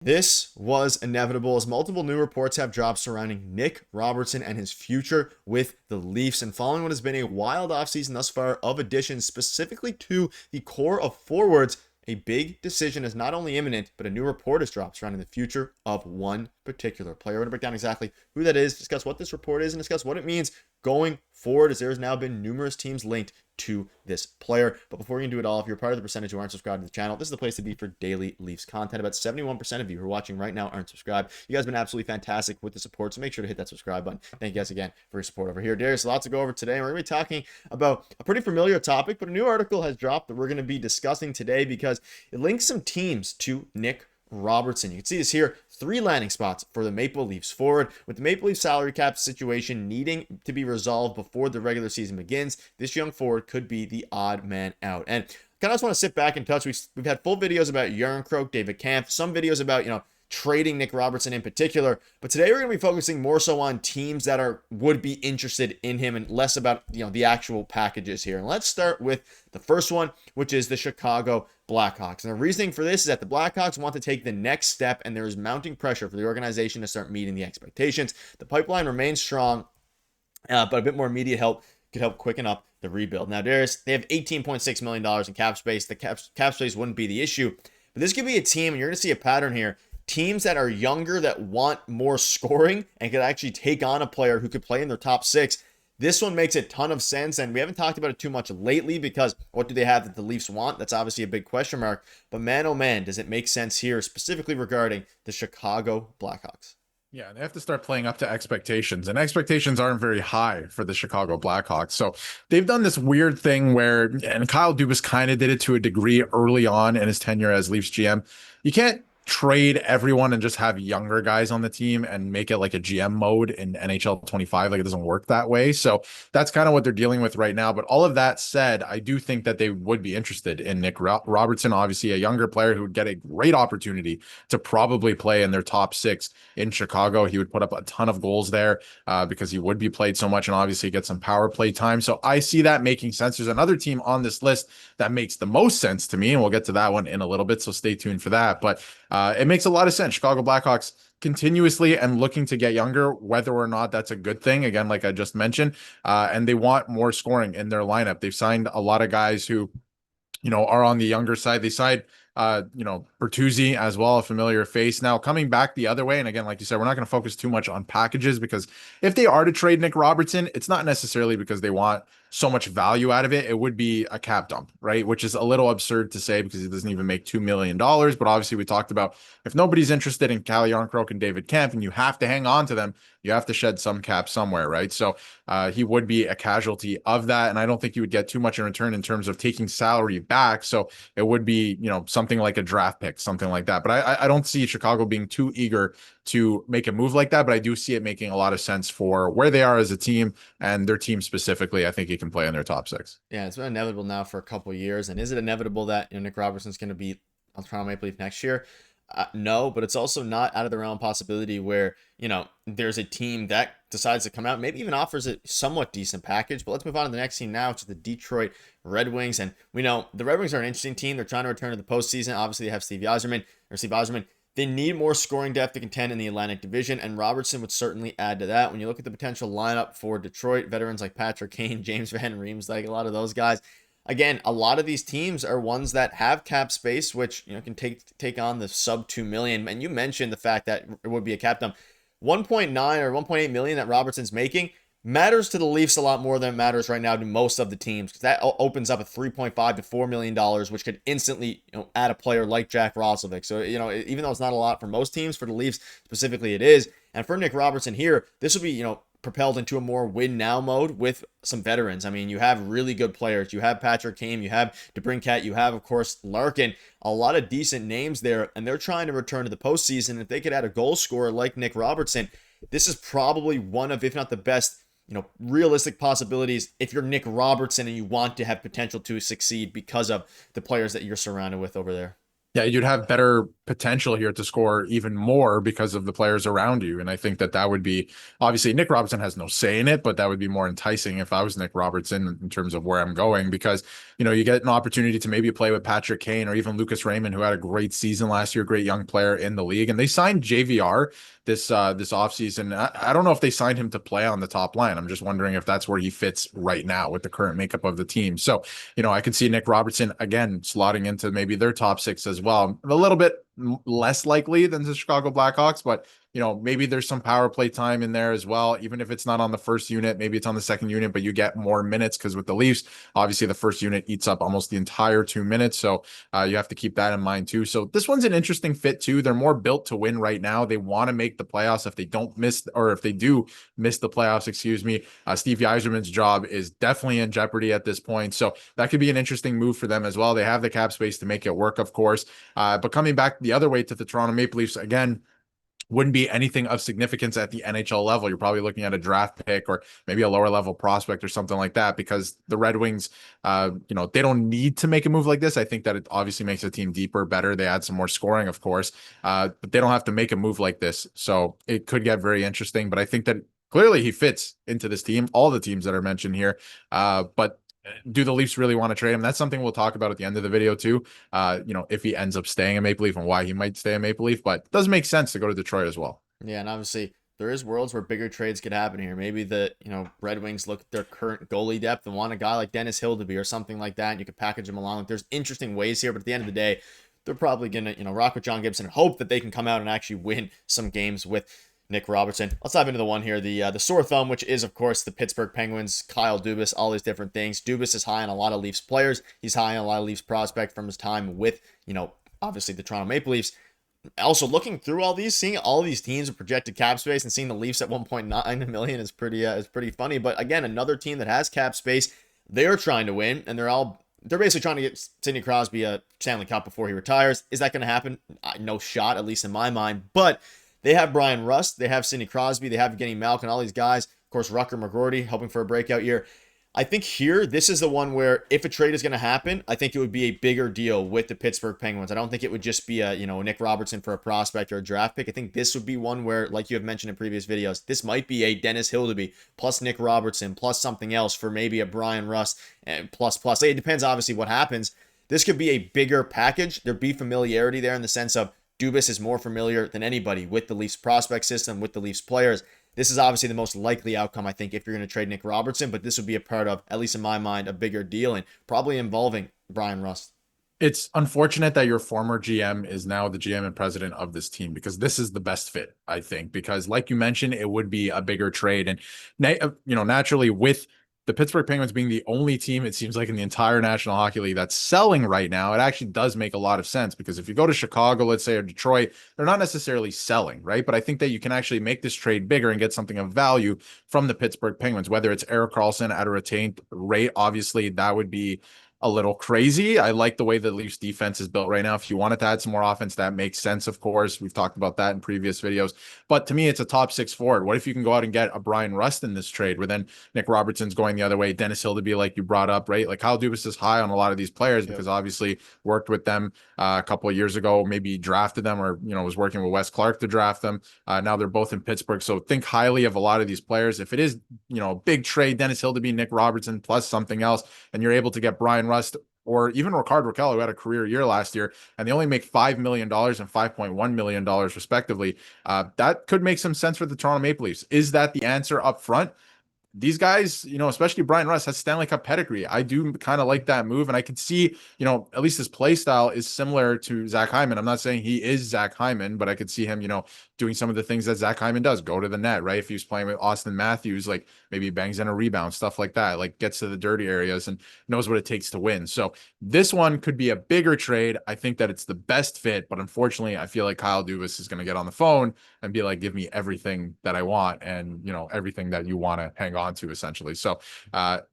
This was inevitable as multiple new reports have dropped surrounding Nick Robertson and his future with the Leafs. And following what has been a wild offseason thus far of additions specifically to the core of forwards, a big decision is not only imminent, but a new report has dropped surrounding the future of one particular player. We're going to break down exactly who that is, discuss what this report is, and discuss what it means going forward, as there has now been numerous teams linked to this player. But before we can do it all, if you're part of the percentage who aren't subscribed to the channel, this is the place to be for daily Leafs content. About 71% of you who are watching right now aren't subscribed. You guys have been absolutely fantastic with the support, so make sure to hit that subscribe button. Thank you guys again for your support over here. Darius, lots to go over today. We're going to be talking about a pretty familiar topic, but a new article has dropped that we're going to be discussing today because it links some teams to Nick Robertson. You can see this here, 3 landing spots for the Maple Leafs forward. With the Maple Leafs salary cap situation needing to be resolved before the regular season begins, this young forward could be the odd man out. And kind of just want to sit back and touch. We've had full videos about Yarncroke, David Kampf, some videos about, trading Nick Robertson in particular. But today we're going to be focusing more so on teams that would be interested in him and less about, the actual packages here. And let's start with the first one, which is the Chicago Blackhawks. And the reasoning for this is that the Blackhawks want to take the next step, and there is mounting pressure for the organization to start meeting the expectations. The pipeline remains strong, but a bit more immediate help could help quicken up the rebuild. Now, Darius, they have $18.6 million in cap space. The cap space wouldn't be the issue, but this could be a team, and you're going to see a pattern here. Teams that are younger that want more scoring and could actually take on a player who could play in their top 6. This one makes a ton of sense, and we haven't talked about it too much lately because what do they have that the Leafs want? That's obviously a big question mark. But man, oh man, does it make sense here, specifically regarding the Chicago Blackhawks? Yeah, they have to start playing up to expectations, and expectations aren't very high for the Chicago Blackhawks. So they've done this weird thing where, and Kyle Dubas kind of did it to a degree early on in his tenure as Leafs GM. You can't trade everyone and just have younger guys on the team and make it like a GM mode in NHL 25. Like, it doesn't work that way. So that's kind of what they're dealing with right now. But all of that said, I do think that they would be interested in Nick Robertson, obviously a younger player who would get a great opportunity to probably play in their top 6 in Chicago. He would put up a ton of goals there because he would be played so much and obviously get some power play time. So I see that making sense. There's another team on this list that makes the most sense to me, and we'll get to that one in a little bit. So stay tuned for that. But it makes a lot of sense. Chicago Blackhawks continuously and looking to get younger, whether or not that's a good thing. Again, like I just mentioned, and they want more scoring in their lineup. They've signed a lot of guys who, are on the younger side. They signed, Bertuzzi as well, a familiar face. Now coming back the other way, and again, like you said, we're not going to focus too much on packages because if they are to trade Nick Robertson, it's not necessarily because they want so much value out of it. It would be a cap dump, right? Which is a little absurd to say because he doesn't even make $2 million. But obviously we talked about if nobody's interested in Calle Yarncroke and David Kampf and you have to hang on to them, you have to shed some cap somewhere, right? So he would be a casualty of that. And I don't think you would get too much in return in terms of taking salary back. So it would be, something like a draft pick, something like that. But I don't see Chicago being too eager to make a move like that. But I do see it making a lot of sense for where they are as a team and their team specifically. I think he can play in their top 6. Yeah, it's been inevitable now for a couple of years. And is it inevitable that Nick Robertson's going to be on Toronto Maple Leaf next year? No, but it's also not out of the realm possibility where, there's a team that decides to come out, maybe even offers a somewhat decent package. But let's move on to the next team now, which is the Detroit Red Wings. And we know the Red Wings are an interesting team. They're trying to return to the postseason. Obviously, they have Steve Yzerman. They need more scoring depth to contend in the Atlantic Division, and Robertson would certainly add to that. When you look at the potential lineup for Detroit, veterans like Patrick Kane, James Van Riemsdyk, like a lot of those guys. Again, a lot of these teams are ones that have cap space, which can take on the sub 2 million. And you mentioned the fact that it would be a cap dump. 1.9 or 1.8 million that Robertson's making matters to the Leafs a lot more than it matters right now to most of the teams, because that opens up a $3.5 to $4 million, which could instantly add a player like Jack Roslovic. So even though it's not a lot for most teams, for the Leafs specifically it is. And for Nick Robertson here, this will be propelled into a more win now mode with some veterans. I mean, you have really good players. You have Patrick Kane, you have DeBrincat, you have, of course, Larkin, a lot of decent names there, and they're trying to return to the postseason. If they could add a goal scorer like Nick Robertson, this is probably one of, if not the best, realistic possibilities if you're Nick Robertson and you want to have potential to succeed because of the players that you're surrounded with over there. Yeah, you'd have better potential here to score even more because of the players around you. And I think that that would be, obviously Nick Robertson has no say in it, but that would be more enticing if I was Nick Robertson in terms of where I'm going, because, you get an opportunity to maybe play with Patrick Kane or even Lucas Raymond, who had a great season last year, great young player in the league. And they signed JVR this offseason. I don't know if they signed him to play on the top line. I'm just wondering if that's where he fits right now with the current makeup of the team. So, I could see Nick Robertson again slotting into maybe their top six as well. A little bit less likely than the Chicago Blackhawks, but maybe there's some power play time in there as well. Even if it's not on the first unit, maybe it's on the second unit, but you get more minutes because with the Leafs, obviously the first unit eats up almost the entire 2 minutes. So you have to keep that in mind too. So this one's an interesting fit too. They're more built to win right now. They want to make the playoffs. If they don't miss, or if they do miss the playoffs, excuse me, Steve Yzerman's job is definitely in jeopardy at this point. So that could be an interesting move for them as well. They have the cap space to make it work, of course. But coming back the other way to the Toronto Maple Leafs, again, wouldn't be anything of significance at the NHL level. You're probably looking at a draft pick or maybe a lower level prospect or something like that, because the Red Wings, they don't need to make a move like this. I think that it obviously makes the team deeper, better. They add some more scoring, of course, but they don't have to make a move like this. So it could get very interesting, but I think that clearly he fits into this team, all the teams that are mentioned here. But do the Leafs really want to trade him? That's something we'll talk about at the end of the video too. If he ends up staying a Maple Leaf and why he might stay a Maple Leaf, but it does make sense to go to Detroit as well. Yeah, and obviously there is worlds where bigger trades could happen here. Maybe the Red Wings look at their current goalie depth and want a guy like Dennis Hildeby or something like that, and you could package him along. There's interesting ways here, but at the end of the day, they're probably gonna rock with John Gibson and hope that they can come out and actually win some games with Nick Robertson. Let's dive into the one here, the sore thumb, which is, of course, the Pittsburgh Penguins, Kyle Dubas, all these different things. Dubas is high on a lot of Leafs players. He's high on a lot of Leafs prospect from his time with, obviously the Toronto Maple Leafs. Also, looking through all these, seeing all these teams with projected cap space and seeing the Leafs at 1.9 million is pretty funny. But again, another team that has cap space, they're trying to win, and they're basically trying to get Sidney Crosby a Stanley Cup before he retires. Is that going to happen? No shot, at least in my mind. But they have Brian Rust, they have Sidney Crosby, they have Evgeny Malkin, all these guys. Of course, Rucker McGroarty hoping for a breakout year. I think here, this is the one where if a trade is going to happen, I think it would be a bigger deal with the Pittsburgh Penguins. I don't think it would just be a, Nick Robertson for a prospect or a draft pick. I think this would be one where, like you have mentioned in previous videos, this might be a Dennis Hildeby plus Nick Robertson plus something else for maybe a Brian Rust and plus. It depends, obviously, what happens. This could be a bigger package. There'd be familiarity there in the sense of Dubas is more familiar than anybody with the Leafs prospect system, with the Leafs players. This is obviously the most likely outcome, I think, if you're going to trade Nick Robertson, but this would be a part of, at least in my mind, a bigger deal and probably involving Brian Rust. It's unfortunate that your former GM is now the GM and president of this team, because this is the best fit, I think, because like you mentioned, it would be a bigger trade. And, naturally with the Pittsburgh Penguins being the only team, it seems like, in the entire National Hockey League that's selling right now, it actually does make a lot of sense, because if you go to Chicago, let's say, or Detroit, they're not necessarily selling, right? But I think that you can actually make this trade bigger and get something of value from the Pittsburgh Penguins, whether it's Erik Karlsson at a retained rate. Obviously, that would be a little crazy. I like the way the Leafs defense is built right now. If you wanted to add some more offense, that makes sense, of course. We've talked about that in previous videos. But to me, it's a top six forward. What if you can go out and get a Brian Rust in this trade, where then Nick Robertson's going the other way, Dennis Hildeby, like you brought up, right? Like Kyle Dubas is high on a lot of these players because obviously worked with them a couple of years ago, maybe drafted them, or, was working with Wes Clark to draft them. Now they're both in Pittsburgh. So think highly of a lot of these players. If it is, a big trade, Dennis Hildeby, Nick Robertson, plus something else, and you're able to get Brian Rust, or even Rickard Rakell, who had a career year last year, and they only make $5 million and $5.1 million respectively. That could make some sense for the Toronto Maple Leafs. Is that the answer up front? These guys, especially Brian Rust, has Stanley Cup pedigree. I do kind of like that move, and I can see, at least his play style is similar to Zach Hyman. I'm not saying he is Zach Hyman, but I could see him, doing some of the things that Zach Hyman does, go to the net, right? If he was playing with Austin Matthews, like maybe bangs in a rebound, stuff like that, like gets to the dirty areas and knows what it takes to win. So this one could be a bigger trade. I think that it's the best fit, but unfortunately, I feel like Kyle Dubas is going to get on the phone and be like, give me everything that I want, and, everything that you want to hang on to, essentially. So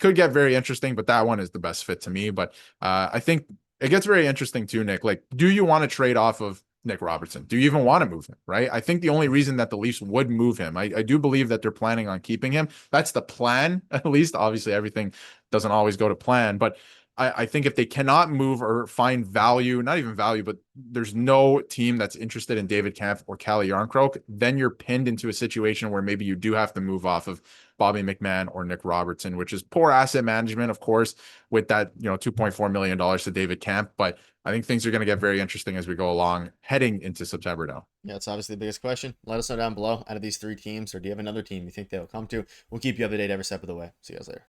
could get very interesting, but that one is the best fit to me. But I think it gets very interesting too, Nick. Like, do you want to trade off of Nick Robertson? Do you even want to move him, right? I think the only reason that the Leafs would move him, I do believe that they're planning on keeping him. That's the plan, at least. Obviously, everything doesn't always go to plan, but I think if they cannot move or find value, not even value, but there's no team that's interested in David Kampf or Calle Yarncroke, then you're pinned into a situation where maybe you do have to move off of Bobby McMahon or Nick Robertson, which is poor asset management, of course, with that, $2.4 million to David Kampf. But I think things are going to get very interesting as we go along heading into September now. Yeah, it's obviously the biggest question. Let us know down below, out of these three teams, or do you have another team you think they'll come to? We'll keep you up to date every step of the way. See you guys later.